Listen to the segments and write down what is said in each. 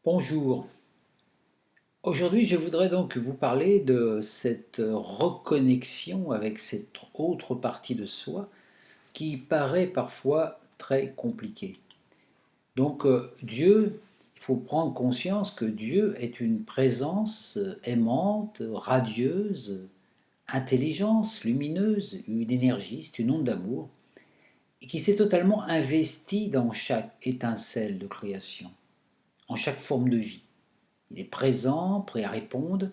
Bonjour. Aujourd'hui, je voudrais donc vous parler de cette reconnexion avec cette autre partie de soi qui paraît parfois très compliquée. Donc Dieu, il faut prendre conscience que Dieu est une présence aimante, radieuse, intelligence, lumineuse, une énergie, c'est une onde d'amour, et qui s'est totalement investie dans chaque étincelle de création, en chaque forme de vie. Il est présent, prêt à répondre,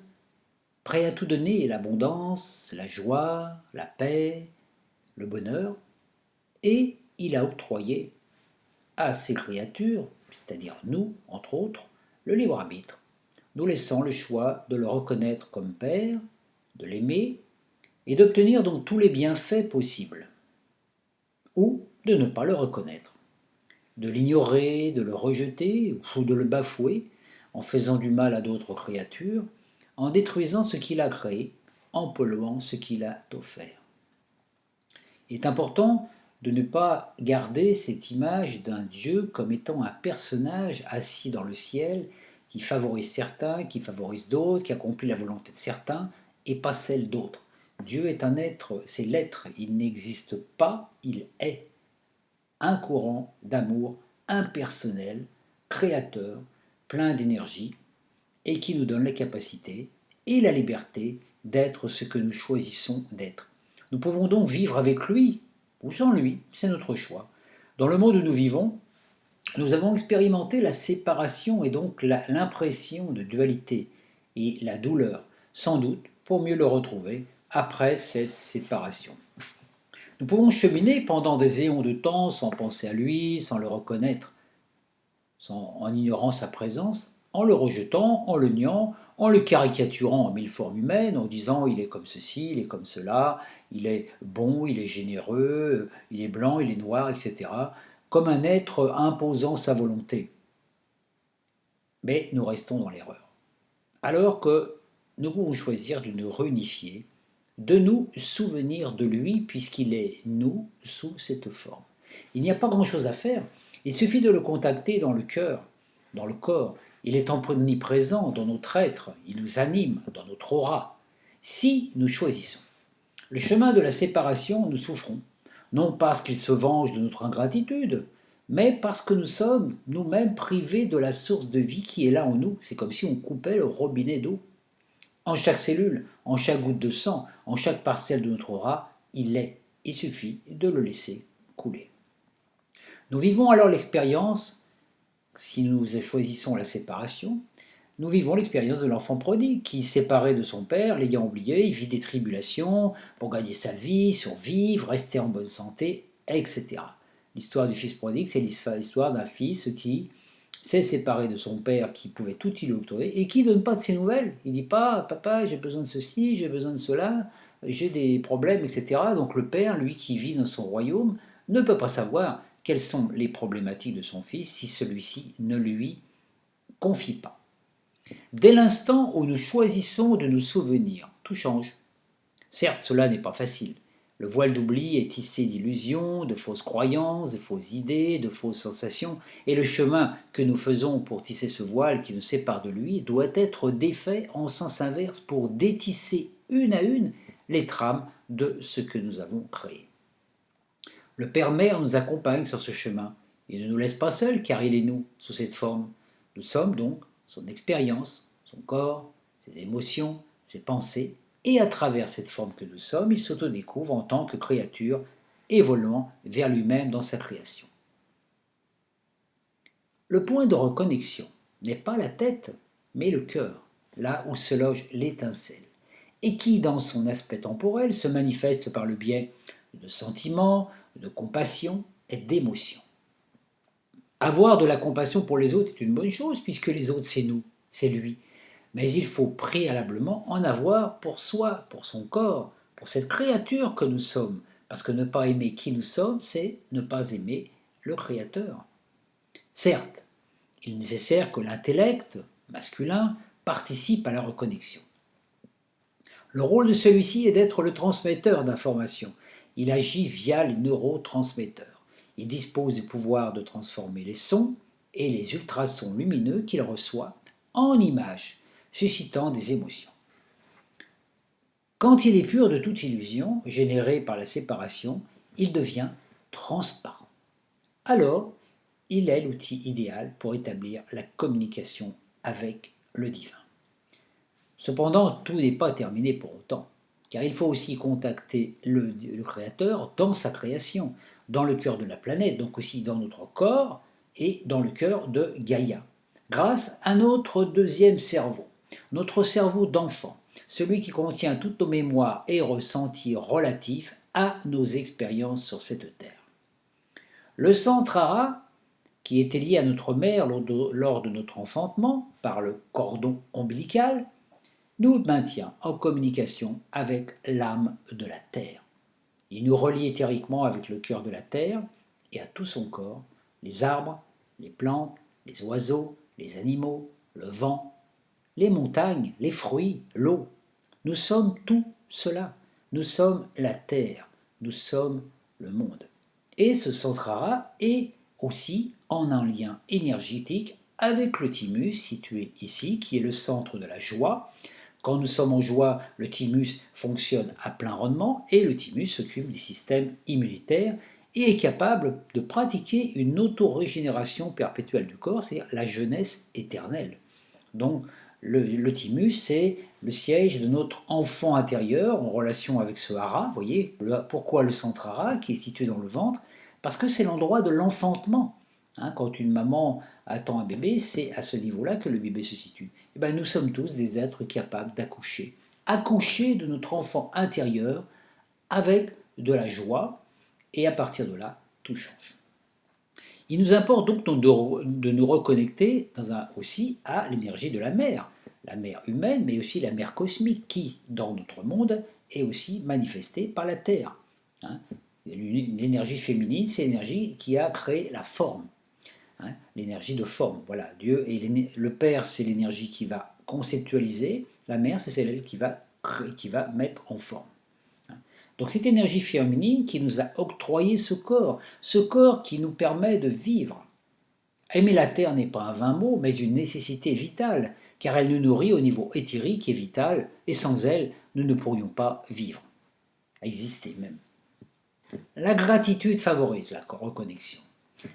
prêt à tout donner, l'abondance, la joie, la paix, le bonheur, et il a octroyé à ses créatures, c'est-à-dire nous, entre autres, le libre arbitre, nous laissant le choix de le reconnaître comme Père, de l'aimer, et d'obtenir donc tous les bienfaits possibles, ou de ne pas le reconnaître, de l'ignorer, de le rejeter, ou de le bafouer, en faisant du mal à d'autres créatures, en détruisant ce qu'il a créé, en polluant ce qu'il a offert. Il est important de ne pas garder cette image d'un Dieu comme étant un personnage assis dans le ciel qui favorise certains, qui favorise d'autres, qui accomplit la volonté de certains et pas celle d'autres. Dieu est un être, c'est l'être, il n'existe pas, il est un courant d'amour impersonnel, créateur, plein d'énergie et qui nous donne la capacité et la liberté d'être ce que nous choisissons d'être. Nous pouvons donc vivre avec lui ou sans lui, c'est notre choix. Dans le monde où nous vivons, nous avons expérimenté la séparation et donc l'impression de dualité et la douleur, sans doute pour mieux le retrouver après cette séparation. Nous pouvons cheminer pendant des éons de temps sans penser à lui, sans le reconnaître, en ignorant sa présence, en le rejetant, en le niant, en le caricaturant en mille formes humaines, en disant il est comme ceci, il est comme cela, il est bon, il est généreux, il est blanc, il est noir, etc., comme un être imposant sa volonté. Mais nous restons dans l'erreur. Alors que nous pouvons choisir de nous réunifier, de nous souvenir de lui, puisqu'il est nous sous cette forme. Il n'y a pas grand-chose à faire, il suffit de le contacter dans le cœur, dans le corps. Il est omniprésent dans notre être, il nous anime dans notre aura. Si nous choisissons le chemin de la séparation, nous souffrons, non parce qu'il se venge de notre ingratitude, mais parce que nous sommes nous-mêmes privés de la source de vie qui est là en nous. C'est comme si on coupait le robinet d'eau. En chaque cellule, en chaque goutte de sang, en chaque parcelle de notre aura, il est. Il suffit de le laisser couler. Nous vivons alors l'expérience, si nous choisissons la séparation, nous vivons l'expérience de l'enfant prodigue qui, séparé de son père, l'ayant oublié, il vit des tribulations pour gagner sa vie, survivre, rester en bonne santé, etc. L'histoire du fils prodigue, c'est l'histoire d'un fils qui s'est séparé de son père qui pouvait tout lui octroyer et qui ne donne pas de ses nouvelles. Il ne dit pas papa, j'ai besoin de ceci, j'ai besoin de cela, j'ai des problèmes, etc. Donc le père, lui qui vit dans son royaume, ne peut pas savoir quelles sont les problématiques de son fils si celui-ci ne lui confie pas. Dès l'instant où nous choisissons de nous souvenir, tout change. Certes, cela n'est pas facile. Le voile d'oubli est tissé d'illusions, de fausses croyances, de fausses idées, de fausses sensations, et le chemin que nous faisons pour tisser ce voile qui nous sépare de lui doit être défait en sens inverse pour détisser une à une les trames de ce que nous avons créé. Le Père-Mère nous accompagne sur ce chemin. Il ne nous laisse pas seuls car il est nous, sous cette forme. Nous sommes donc son expérience, son corps, ses émotions, ses pensées, et à travers cette forme que nous sommes, il s'autodécouvre en tant que créature évoluant vers lui-même dans sa création. Le point de reconnexion n'est pas la tête, mais le cœur, là où se loge l'étincelle, et qui, dans son aspect temporel, se manifeste par le biais de sentiments, de compassion et d'émotion. Avoir de la compassion pour les autres est une bonne chose, puisque les autres, c'est nous, c'est lui. Mais il faut préalablement en avoir pour soi, pour son corps, pour cette créature que nous sommes. Parce que ne pas aimer qui nous sommes, c'est ne pas aimer le Créateur. Certes, il est nécessaire que l'intellect masculin participe à la reconnexion. Le rôle de celui-ci est d'être le transmetteur d'informations. Il agit via les neurotransmetteurs. Il dispose du pouvoir de transformer les sons et les ultrasons lumineux qu'il reçoit en images, suscitant des émotions. Quand il est pur de toute illusion générée par la séparation, il devient transparent. Alors, il est l'outil idéal pour établir la communication avec le divin. Cependant, tout n'est pas terminé pour autant, car il faut aussi contacter le Créateur dans sa création, dans le cœur de la planète, donc aussi dans notre corps et dans le cœur de Gaïa, grâce à notre deuxième cerveau, notre cerveau d'enfant, celui qui contient toutes nos mémoires et ressentis relatifs à nos expériences sur cette terre. Le Santrara, qui était lié à notre mère lors de notre enfantement par le cordon ombilical, nous maintient en communication avec l'âme de la terre. Il nous relie éthériquement avec le cœur de la terre et à tout son corps, les arbres, les plantes, les oiseaux, les animaux, le vent, les montagnes, les fruits, l'eau. Nous sommes tout cela. Nous sommes la terre. Nous sommes le monde. Et ce Santrara est aussi en un lien énergétique avec le thymus situé ici, qui est le centre de la joie. Quand nous sommes en joie, le thymus fonctionne à plein rendement et le thymus s'occupe du système immunitaire et est capable de pratiquer une autorégénération perpétuelle du corps, c'est-à-dire la jeunesse éternelle. Donc le thymus, c'est le siège de notre enfant intérieur en relation avec ce hara. Vous voyez, pourquoi le centre hara qui est situé dans le ventre? Parce que c'est l'endroit de l'enfantement. Quand une maman attend un bébé, c'est à ce niveau-là que le bébé se situe. Et bien, nous sommes tous des êtres capables d'accoucher. Accoucher de notre enfant intérieur avec de la joie, et à partir de là, tout change. Il nous importe donc de nous reconnecter aussi à l'énergie de la mer humaine, mais aussi la mer cosmique, qui, dans notre monde, est aussi manifestée par la Terre. L'énergie féminine, c'est l'énergie qui a créé la forme. L'énergie de forme, voilà. Dieu et le Père, c'est l'énergie qui va conceptualiser, la mère, c'est celle qui va mettre en forme. Donc cette énergie féminine qui nous a octroyé ce corps qui nous permet de vivre. Aimer la terre n'est pas un vain mot, mais une nécessité vitale, car elle nous nourrit au niveau éthérique et vital, et sans elle, nous ne pourrions pas vivre, exister même. La gratitude favorise la reconnexion,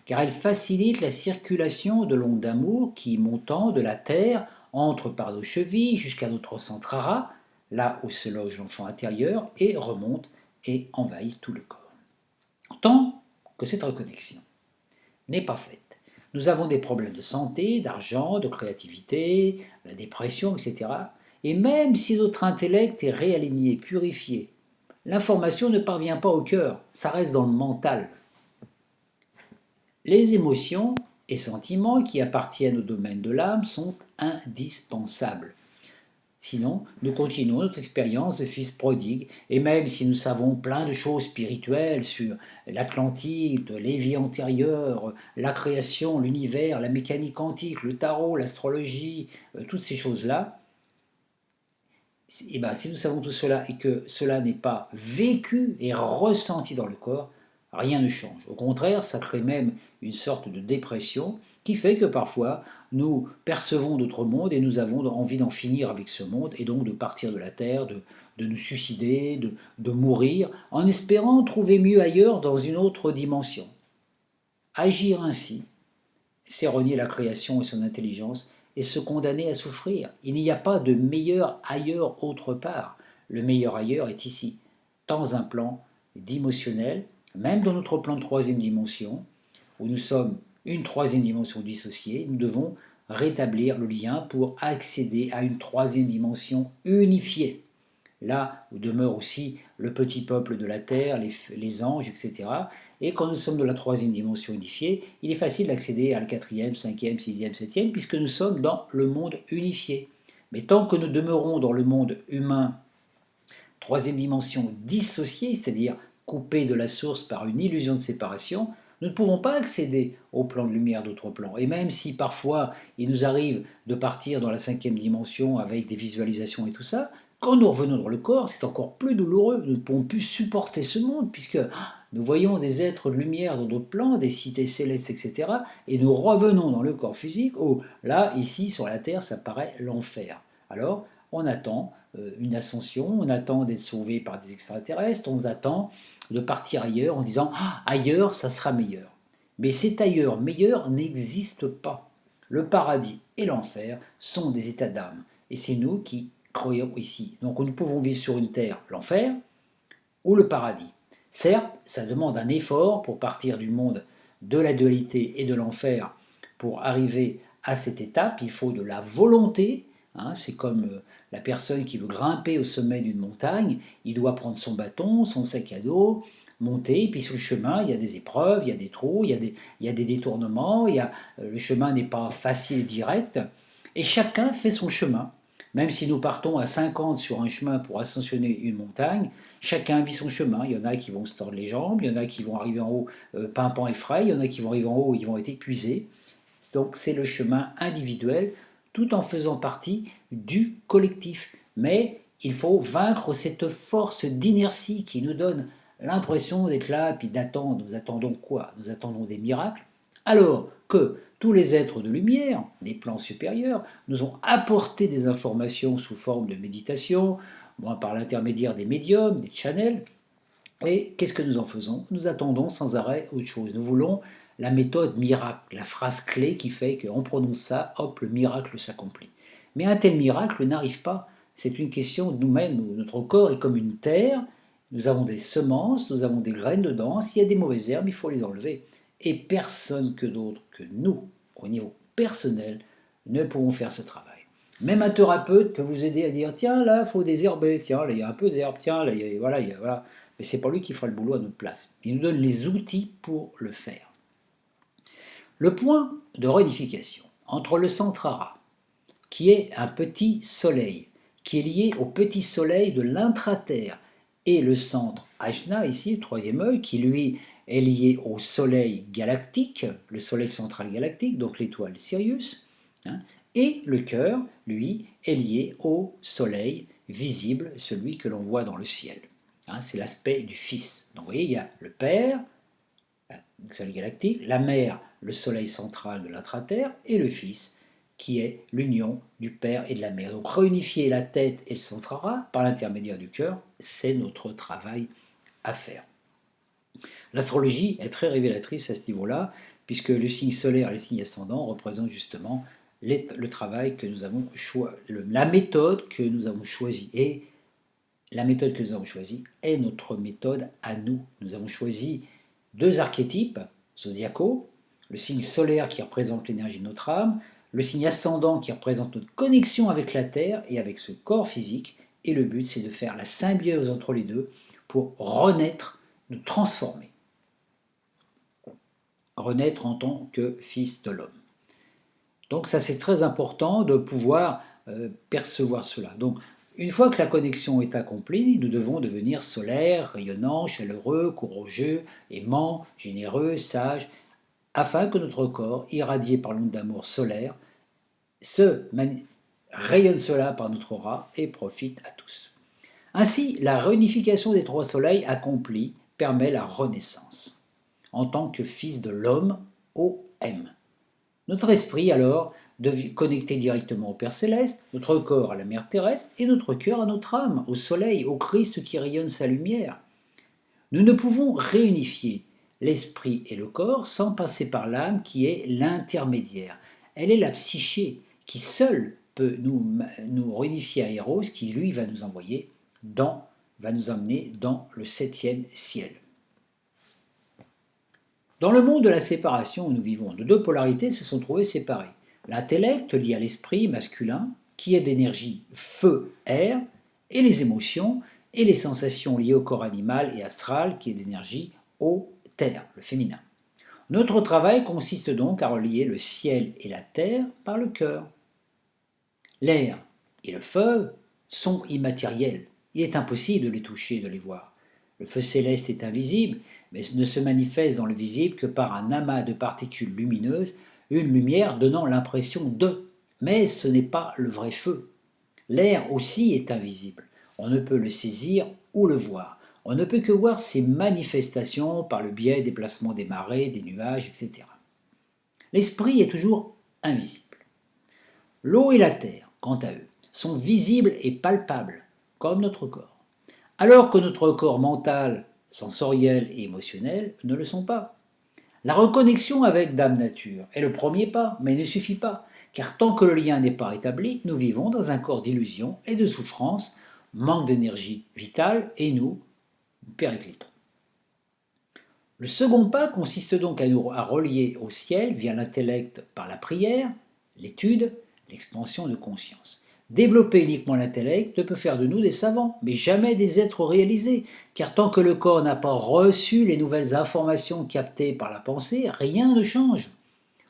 car elle facilite la circulation de l'onde d'amour qui, montant de la terre, entre par nos chevilles jusqu'à notre centre hara, là où se loge l'enfant intérieur, et remonte et envahit tout le corps. Tant que cette reconnexion n'est pas faite, nous avons des problèmes de santé, d'argent, de créativité, la dépression, etc. Et même si notre intellect est réaligné, purifié, l'information ne parvient pas au cœur, ça reste dans le mental. Les émotions et sentiments qui appartiennent au domaine de l'âme sont indispensables. Sinon, nous continuons notre expérience de fils prodigue, et même si nous savons plein de choses spirituelles sur l'Atlantide, les vies antérieures, la création, l'univers, la mécanique quantique, le tarot, l'astrologie, toutes ces choses-là, et ben, si nous savons tout cela et que cela n'est pas vécu et ressenti dans le corps, rien ne change. Au contraire, ça crée même une sorte de dépression qui fait que parfois nous percevons d'autres mondes et nous avons envie d'en finir avec ce monde et donc de partir de la Terre, de nous suicider, de mourir, en espérant trouver mieux ailleurs dans une autre dimension. Agir ainsi, c'est renier la création et son intelligence et se condamner à souffrir. Il n'y a pas de meilleur ailleurs autre part. Le meilleur ailleurs est ici, dans un plan d'émotionnel, même dans notre plan de troisième dimension, où nous sommes une troisième dimension dissociée, nous devons rétablir le lien pour accéder à une troisième dimension unifiée. Là où demeure aussi le petit peuple de la terre, les anges, etc. Et quand nous sommes de la troisième dimension unifiée, il est facile d'accéder à la quatrième, cinquième, sixième, septième, puisque nous sommes dans le monde unifié. Mais tant que nous demeurons dans le monde humain, troisième dimension dissociée, c'est-à-dire coupée de la source par une illusion de séparation, nous ne pouvons pas accéder au plan de lumière d'autres plans. Et même si parfois il nous arrive de partir dans la cinquième dimension avec des visualisations et tout ça, quand nous revenons dans le corps, c'est encore plus douloureux. Nous ne pouvons plus supporter ce monde, puisque nous voyons des êtres de lumière dans d'autres plans, des cités célestes, etc. Et nous revenons dans le corps physique où, là, ici, sur la Terre, ça paraît l'enfer. Alors, on attend une ascension, on attend d'être sauvé par des extraterrestres, on attend de partir ailleurs en disant ah, ailleurs, ça sera meilleur. Mais cet ailleurs meilleur n'existe pas. Le paradis et l'enfer sont des états d'âme. Et c'est nous qui croyons ici. Donc nous pouvons vivre sur une terre, l'enfer, ou le paradis. Certes, ça demande un effort pour partir du monde de la dualité et de l'enfer pour arriver à cette étape. Il faut de la volonté. Hein, c'est comme la personne qui veut grimper au sommet d'une montagne. Il doit prendre son bâton, son sac à dos, monter. Et puis sur le chemin, il y a des épreuves, il y a des trous, il y a des détournements. Le chemin n'est pas facile et direct. Et chacun fait son chemin. Même si nous partons à 50 sur un chemin pour ascensionner une montagne, chacun vit son chemin. Il y en a qui vont se tordre les jambes, il y en a qui vont arriver en haut pimpant et frais, il y en a qui vont arriver en haut, ils vont être épuisés. Donc c'est le chemin individuel, tout en faisant partie du collectif. Mais il faut vaincre cette force d'inertie qui nous donne l'impression d'être là, puis d'attendre. Nous attendons quoi? Nous attendons des miracles. Alors que tous les êtres de lumière, des plans supérieurs, nous ont apporté des informations sous forme de méditation, par l'intermédiaire des médiums, des channels. Et qu'est-ce que nous en faisons? Nous attendons sans arrêt autre chose. Nous voulons la méthode miracle, la phrase clé qui fait qu'on prononce ça, hop, le miracle s'accomplit. Mais un tel miracle n'arrive pas. C'est une question de nous-mêmes. Notre corps est comme une terre. Nous avons des semences, nous avons des graines dedans. S'il y a des mauvaises herbes, il faut les enlever. Et personne que d'autre que nous, au niveau personnel, ne pouvons faire ce travail. Même un thérapeute peut vous aider à dire tiens, là, il faut désherber, tiens, là, il y a un peu d'herbe, tiens, là, voilà. Mais c'est pas lui qui fera le boulot à notre place. Il nous donne les outils pour le faire. Le point de réunification entre le Santrara, qui est un petit soleil, qui est lié au petit soleil de l'intraterre, et le centre Ajna, ici, le troisième œil, qui lui est lié au soleil galactique, le soleil central galactique, donc l'étoile Sirius, hein, et le cœur, lui, est lié au soleil visible, celui que l'on voit dans le ciel. Hein, c'est l'aspect du Fils. Donc vous voyez, il y a le Père, le soleil galactique, la Mère, le soleil central de l'intraterre, et le Fils, qui est l'union du Père et de la Mère. Donc réunifier la tête et le Santrara par l'intermédiaire du cœur, c'est notre travail à faire. L'astrologie est très révélatrice à ce niveau-là, puisque le signe solaire et le signe ascendant représentent justement le travail que nous avons choisi, la méthode que nous avons choisie. Et la méthode que nous avons choisie est notre méthode à nous. Nous avons choisi deux archétypes zodiacaux, le signe solaire qui représente l'énergie de notre âme, le signe ascendant qui représente notre connexion avec la Terre et avec ce corps physique. Et le but, c'est de faire la symbiose entre les deux pour renaître, nous transformer. Renaître en tant que fils de l'homme. Donc ça, c'est très important de pouvoir percevoir cela. Donc, une fois que la connexion est accomplie, nous devons devenir solaires, rayonnants, chaleureux, courageux, aimants, généreux, sages, afin que notre corps, irradié par l'onde d'amour solaire, rayonne cela par notre aura et profite à tous. Ainsi, la réunification des trois soleils accomplie permet la renaissance, en tant que fils de l'homme, OM. Notre esprit, alors, connecté directement au Père Céleste, notre corps à la Mère Terrestre et notre cœur à notre âme, au Soleil, au Christ qui rayonne sa lumière. Nous ne pouvons réunifier l'esprit et le corps sans passer par l'âme qui est l'intermédiaire. Elle est la psyché qui seule peut nous réunifier à Eros, qui lui va nous envoyer va nous amener dans le 7e ciel. Dans le monde de la séparation où nous vivons, de deux polarités se sont trouvées séparées. L'intellect lié à l'esprit masculin, qui est d'énergie feu-air, et les émotions et les sensations liées au corps animal et astral, qui est d'énergie eau-terre, le féminin. Notre travail consiste donc à relier le ciel et la terre par le cœur. L'air et le feu sont immatériels. Il est impossible de les toucher, de les voir. Le feu céleste est invisible, mais ne se manifeste dans le visible que par un amas de particules lumineuses, une lumière donnant l'impression de. Mais ce n'est pas le vrai feu. L'air aussi est invisible. On ne peut le saisir ou le voir. On ne peut que voir ces manifestations par le biais des placements des marées, des nuages, etc. L'esprit est toujours invisible. L'eau et la terre, quant à eux, sont visibles et palpables, comme notre corps, alors que notre corps mental, sensoriel et émotionnel ne le sont pas. La reconnexion avec Dame Nature est le premier pas, mais il ne suffit pas, car tant que le lien n'est pas rétabli, nous vivons dans un corps d'illusion et de souffrance, manque d'énergie vitale, et nous périclitons. Le second pas consiste donc à relier au ciel via l'intellect par la prière, l'étude, l'expansion de conscience. Développer uniquement l'intellect ne peut faire de nous des savants, mais jamais des êtres réalisés, car tant que le corps n'a pas reçu les nouvelles informations captées par la pensée, rien ne change.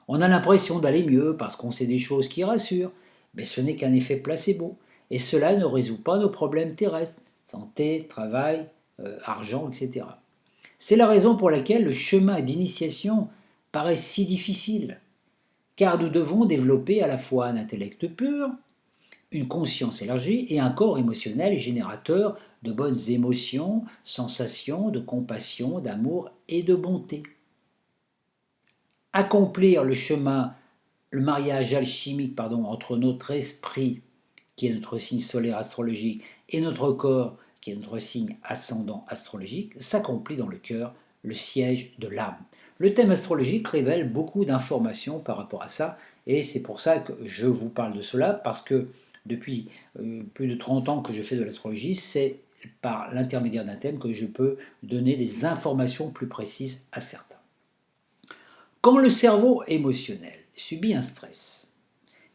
On a l'impression d'aller mieux parce qu'on sait des choses qui rassurent, mais ce n'est qu'un effet placebo, et cela ne résout pas nos problèmes terrestres, santé, travail, argent, etc. C'est la raison pour laquelle le chemin d'initiation paraît si difficile, car nous devons développer à la fois un intellect pur, une conscience élargie et un corps émotionnel générateur de bonnes émotions, sensations, de compassion, d'amour et de bonté. Accomplir le chemin, le mariage alchimique entre notre esprit, qui est notre signe solaire astrologique, et notre corps, qui est notre signe ascendant astrologique, s'accomplit dans le cœur, le siège de l'âme. Le thème astrologique révèle beaucoup d'informations par rapport à ça, et c'est pour ça que je vous parle de cela, parce que depuis plus de 30 ans que je fais de l'astrologie, c'est par l'intermédiaire d'un thème que je peux donner des informations plus précises à certains. Quand le cerveau émotionnel subit un stress,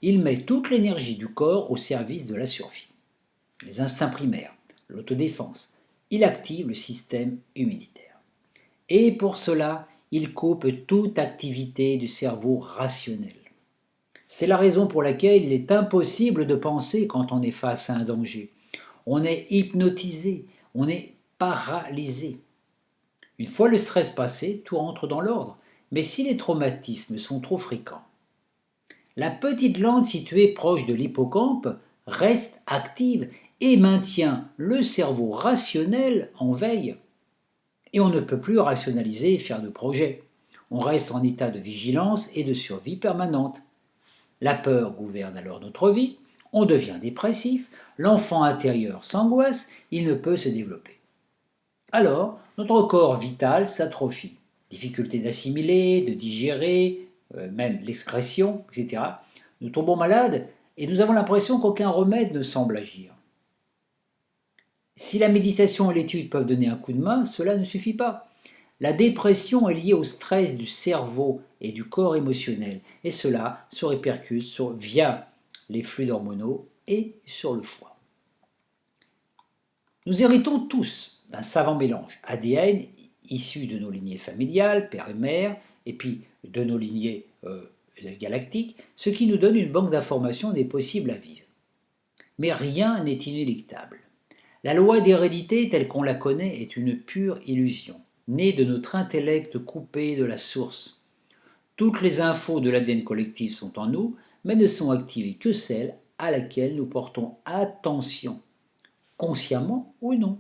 il met toute l'énergie du corps au service de la survie. Les instincts primaires, l'autodéfense, il active le système immunitaire. Et pour cela, il coupe toute activité du cerveau rationnel. C'est la raison pour laquelle il est impossible de penser quand on est face à un danger. On est hypnotisé, on est paralysé. Une fois le stress passé, tout entre dans l'ordre. Mais si les traumatismes sont trop fréquents, la petite glande située proche de l'hippocampe reste active et maintient le cerveau rationnel en veille. Et on ne peut plus rationaliser et faire de projets. On reste en état de vigilance et de survie permanente. La peur gouverne alors notre vie, on devient dépressif, l'enfant intérieur s'angoisse, il ne peut se développer. Alors, notre corps vital s'atrophie. Difficulté d'assimiler, de digérer, même l'excrétion, etc. Nous tombons malades et nous avons l'impression qu'aucun remède ne semble agir. Si la méditation et l'étude peuvent donner un coup de main, cela ne suffit pas. La dépression est liée au stress du cerveau et du corps émotionnel, et via les fluides hormonaux et sur le foie. Nous héritons tous d'un savant mélange ADN issu de nos lignées familiales, père et mère, et puis de nos lignées galactiques, ce qui nous donne une banque d'informations des possibles à vivre. Mais rien n'est inéluctable. La loi d'hérédité telle qu'on la connaît est une pure illusion, née de notre intellect coupé de la source. Toutes les infos de l'ADN collectif sont en nous, mais ne sont activées que celles à laquelle nous portons attention, consciemment ou non.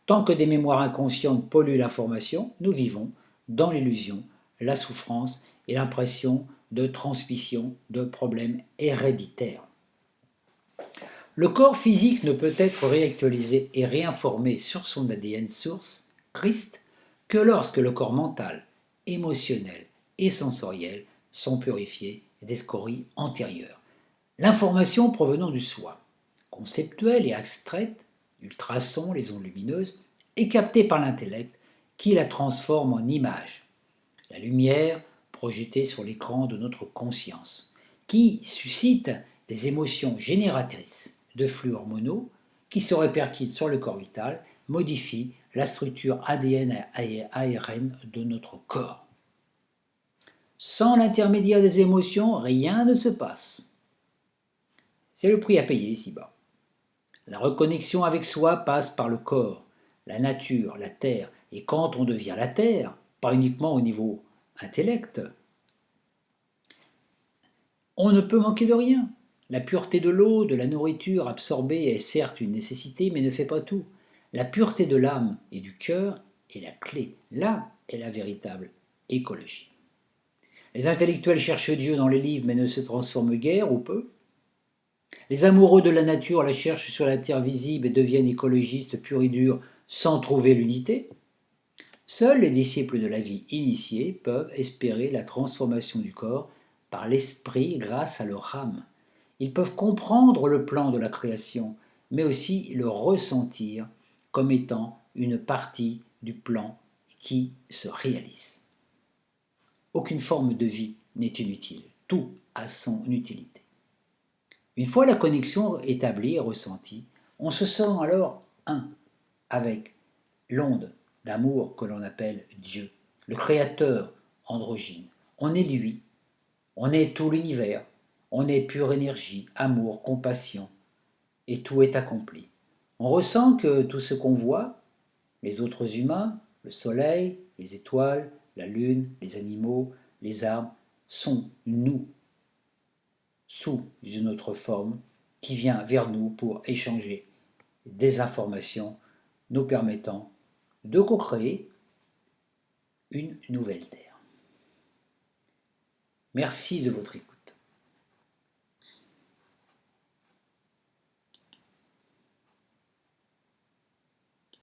Tant que des mémoires inconscientes polluent l'information, nous vivons dans l'illusion, la souffrance et l'impression de transmission de problèmes héréditaires. Le corps physique ne peut être réactualisé et réinformé sur son ADN source, Christ, que lorsque le corps mental, émotionnel et sensoriel sont purifiés des scories antérieures. L'information provenant du soi, conceptuelle et abstraite, l'ultrason, les ondes lumineuses, est captée par l'intellect qui la transforme en image. La lumière projetée sur l'écran de notre conscience, qui suscite des émotions génératrices de flux hormonaux qui se répercutent sur le corps vital, modifient la structure ADN et ARN de notre corps. Sans l'intermédiaire des émotions, rien ne se passe. C'est le prix à payer ici-bas. La reconnexion avec soi passe par le corps, la nature, la terre, et quand on devient la terre, pas uniquement au niveau intellect, on ne peut manquer de rien. La pureté de l'eau, de la nourriture absorbée est certes une nécessité, mais ne fait pas tout. La pureté de l'âme et du cœur est la clé. Là est la véritable écologie. Les intellectuels cherchent Dieu dans les livres mais ne se transforment guère ou peu. Les amoureux de la nature la cherchent sur la terre visible et deviennent écologistes purs et durs sans trouver l'unité. Seuls les disciples de la vie initiée peuvent espérer la transformation du corps par l'esprit grâce à leur âme. Ils peuvent comprendre le plan de la création, mais aussi le ressentir comme étant une partie du plan qui se réalise. Aucune forme de vie n'est inutile, tout a son utilité. Une fois la connexion établie et ressentie, on se sent alors un avec l'onde d'amour que l'on appelle Dieu, le Créateur androgyne. On est lui, on est tout l'univers, on est pure énergie, amour, compassion, et tout est accompli. On ressent que tout ce qu'on voit, les autres humains, le soleil, les étoiles, la lune, les animaux, les arbres, sont nous, sous une autre forme, qui vient vers nous pour échanger des informations nous permettant de co-créer une nouvelle Terre. Merci de votre écoute.